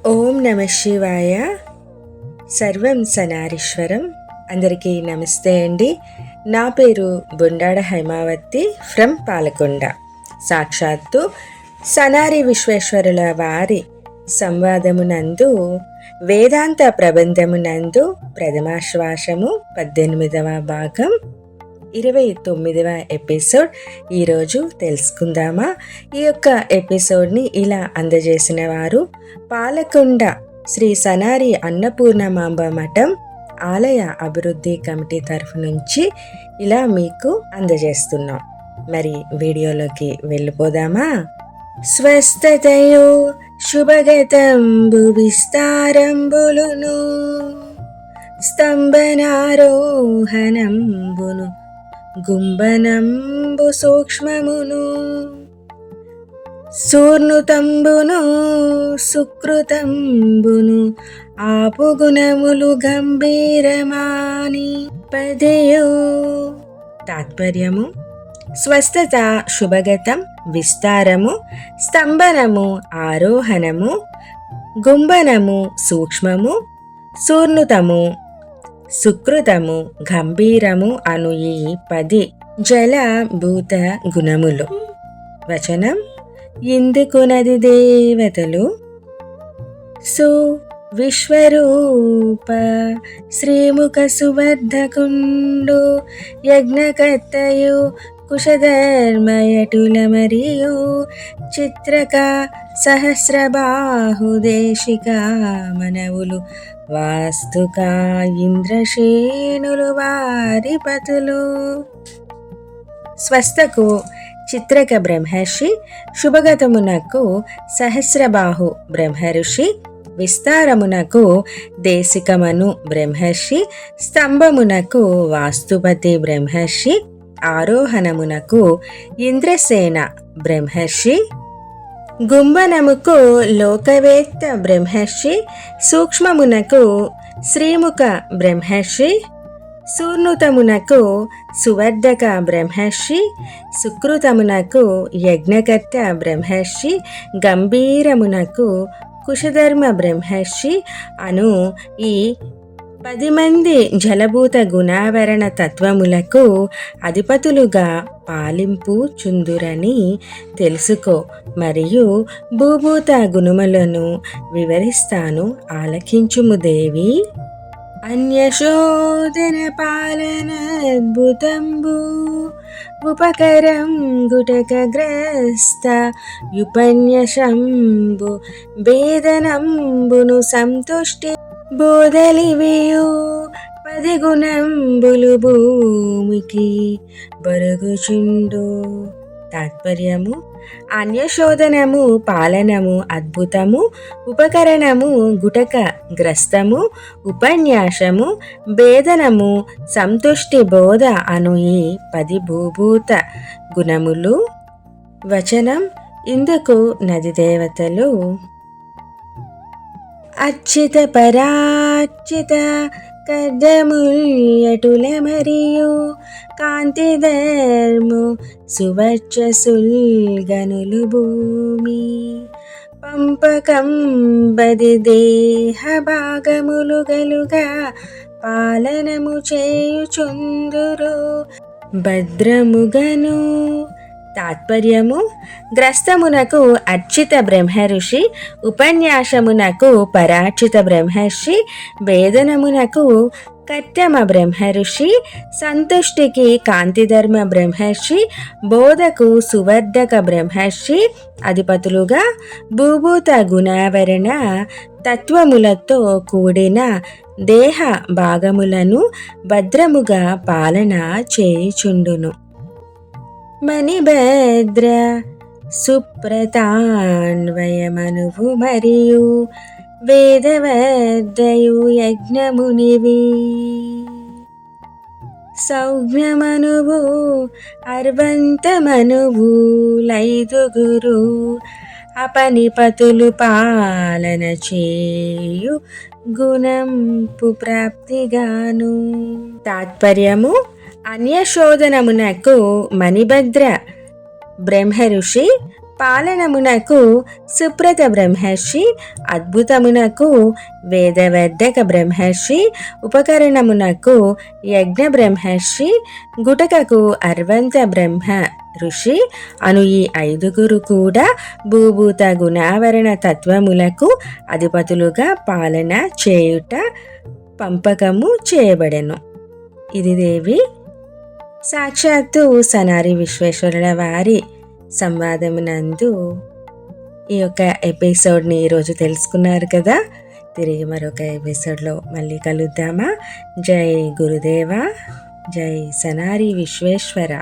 ఓం నమ శివాయ. సర్వం సనారీశ్వరం. అందరికీ నమస్తే అండి. నా పేరు బుండాడ హైమావతి ఫ్రమ్ పాలకొండ. సాక్షాత్తు సనారి విశ్వేశ్వరుల వారి సంవాదమునందు వేదాంత ప్రబంధమునందు ప్రథమాశ్వాసము 18వ భాగం 29వ ఎపిసోడ్ ఈరోజు తెలుసుకుందామా. ఈ యొక్క ఎపిసోడ్ని ఇలా అందజేసిన వారు పాలకొండ శ్రీ సనారి అన్నపూర్ణమాంబ మఠం ఆలయ అభివృద్ధి కమిటీ తరఫు నుంచి ఇలా మీకు అందజేస్తున్నాం. మరి వీడియోలోకి వెళ్ళిపోదామా. స్వస్థతయో శుభగతంబు విస్తారంబులును స్తంభనారోహణంబును గుంబనంబు సూక్ష్మమును సూర్ణుతంబును సుకృతంబును ఆపుగుణములు గంభీరమాని పదయో. తాత్పర్యము: స్వస్థత శుభగతం, విస్తారము, స్తంభనము ఆరోహణము, గుంబనము సూక్ష్మము, సూర్ణుతము సుకృతము, గంభీరము అను ఈ 10 జలభూత గుణములు. వచనం: ఇందుకునది దేవతలు సు విశ్వరూప శ్రీముఖ సువర్ధకుండు యజ్ఞకర్తయు కుశధర్మయటుల మరియు చిత్రక సహస్రబాహుదేశిక మనవులు వాస్తుక ఇంద్రశేనులు వారి పతులు. స్వస్థకు చిత్రక బ్రహ్మర్షి, శుభగతమునకు సహస్రబాహు బ్రహ్మర్షి, విస్తారమునకు దేశికమను బ్రహ్మర్షి, స్తంభమునకు వాస్తుపతి బ్రహ్మర్షి, ఆరోహణమునకు ఇంద్రసేన బ్రహ్మర్షి, గుంబనముకు లోకవేత్త బ్రహ్మర్షి, సూక్ష్మమునకు శ్రీముఖ బ్రహ్మర్షి, సూర్ణుతమునకు సువర్ధక బ్రహ్మర్షి, సుకృతమునకు యజ్ఞకర్త బ్రహ్మర్షి, గంభీరమునకు కుశధర్మ బ్రహ్మర్షి అను ఈ 10 మంది జలభూత గుణావరణ తత్వములకు అధిపతులుగా పాలింపు చుందురని తెలుసుకో. మరియు భూభూత గుణములను వివరిస్తాను, ఆలకించుము దేవి. అన్యశోధన పాలన అద్భుతంబు ఉపకరం గుటకగ్రస్త యుపన్యశంబు భేదనంబును సంతుష్టి బోధలివియు 10 గుణంబులు భూమికి బరుగుచుండు. తాత్పర్యము: అన్యశోధనము పాలనము అద్భుతము, ఉపకరణము గుటక గ్రస్తము, ఉపన్యాసము భేదనము సంతుష్టి బోధ అను ఈ 10 భూభూత గుణములు. వచనం: ఇందుకు నది దేవతలు అచ్యుత పరాచిత కర్దముల్యటుల మరియు కాంతిధర్ము సువర్చసుల్గనులు భూమి పంపకంబది దేహ భాగములు గలుగా పాలనము చేయుచుందురు భద్రముగను. తాత్పర్యము: గ్రస్తమునకు అర్చిత బ్రహ్మర్షి, ఉపన్యాసమునకు పరాచిత బ్రహ్మర్షి, వేదనమునకు కట్టమ బ్రహ్మర్షి, సంతుష్టికి కాంతిధర్మ బ్రహ్మర్షి, బోధకు సువర్ధక బ్రహ్మర్షి అధిపతులుగా భూభూత గుణావరణ తత్వములతో కూడిన దేహ భాగములను భద్రముగా పాలన చేయుచుండును. మణిభద్ర సుప్రతాన్వయమనువు మరియు వేదవర్ధయు యజ్ఞమునివి సౌజ్ఞమనువు అర్వంతమనువు లైదుగురు అపనిపతులు పాలన చేయు గుణంపు ప్రాప్తిగాను. తాత్పర్యము: అన్యశోధనమునకు మణిభద్ర బ్రహ్మఋషి, పాలనమునకు సుప్రత బ్రహ్మర్షి, అద్భుతమునకు వేదవర్ధక బ్రహ్మర్షి, ఉపకరణమునకు యజ్ఞ బ్రహ్మర్షి, గుటకకు అర్వంత బ్రహ్మ ఋషి అను ఈ 5గురు కూడా భూభూత గుణావరణ తత్వములకు అధిపతులుగా పాలన చేయుట పంపకము చేయబడెను. ఇది దేవి సాక్షాత్తు సనారి విశ్వేశ్వరుల వారి సంవాదమునందు ఈ యొక్క ఎపిసోడ్ని ఈరోజు తెలుసుకున్నారు కదా. తిరిగి మరొక ఎపిసోడ్లో మళ్ళీ కలుద్దామా. జై గురుదేవ, జై సనారి విశ్వేశ్వర.